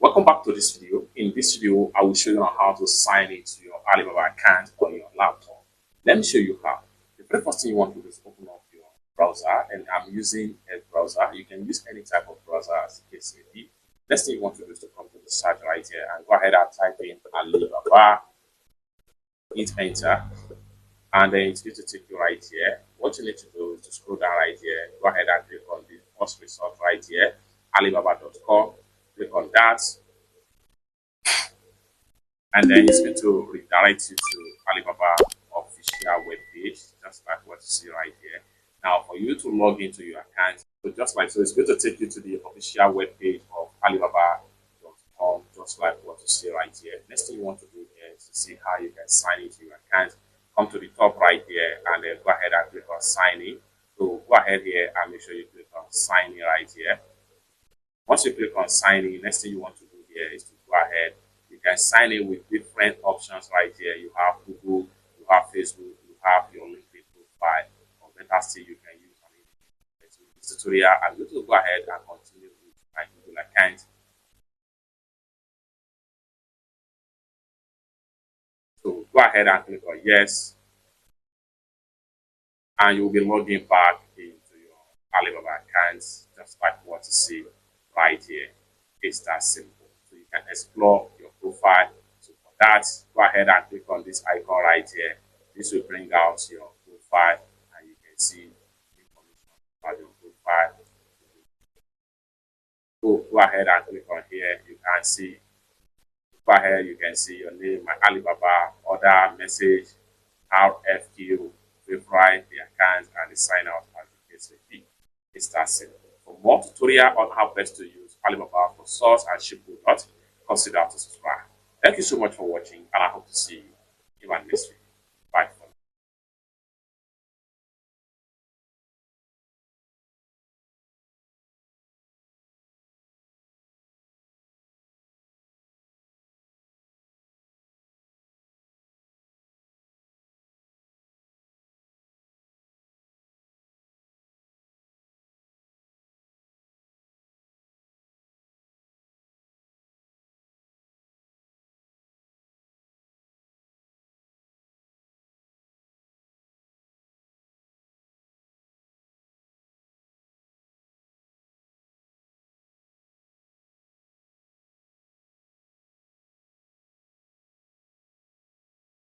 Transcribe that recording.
Welcome back to this video. In this video, I will show you how to sign into your Alibaba account on your laptop. Let me show you how. The very first thing you want to do is open up your browser, and I'm using a browser. You can use any type of browser as the case may be. Next thing you want to do is to come to the search right here and go ahead and type in Alibaba. Hit enter, and then it's going to take you right here. What you need to do is to scroll down right here. Go ahead and click on the first result right here, Alibaba.com. Click on that, and then it's going to redirect you to Alibaba official web page, just like what you see right here. Now, for you to log into your account, so just like so, it's going to take you to the official web page of Alibaba.com, just like what you see right here. Next thing you want to do here is to see how you can sign into your account. Come to the top right here, and then go ahead and click on sign in. So go ahead here and make sure you click on sign in right here. Once you click on sign in, next thing you want to do here is to go ahead. You can sign in with different options right here. You have Google, you have Facebook, you have your LinkedIn profile, or better still, you can use this tutorial. I'm going to go ahead and continue with my Google account. So go ahead and click on yes, and you'll be logging back into your Alibaba account, just like what you see right here. It's that simple. So you can explore your profile. So for that, go ahead and click on this icon right here. This will bring out your profile, and you can see information about your profile. So go ahead and click on here. You can see. Go ahead. You can see your name, my Alibaba, order, message, RFQ, verify the account, and the sign out as the case may be. It's that simple. For more tutorial on how best to use Alibaba for source and ship products, consider to subscribe. Thank you so much for watching, and I hope to see you in my next video.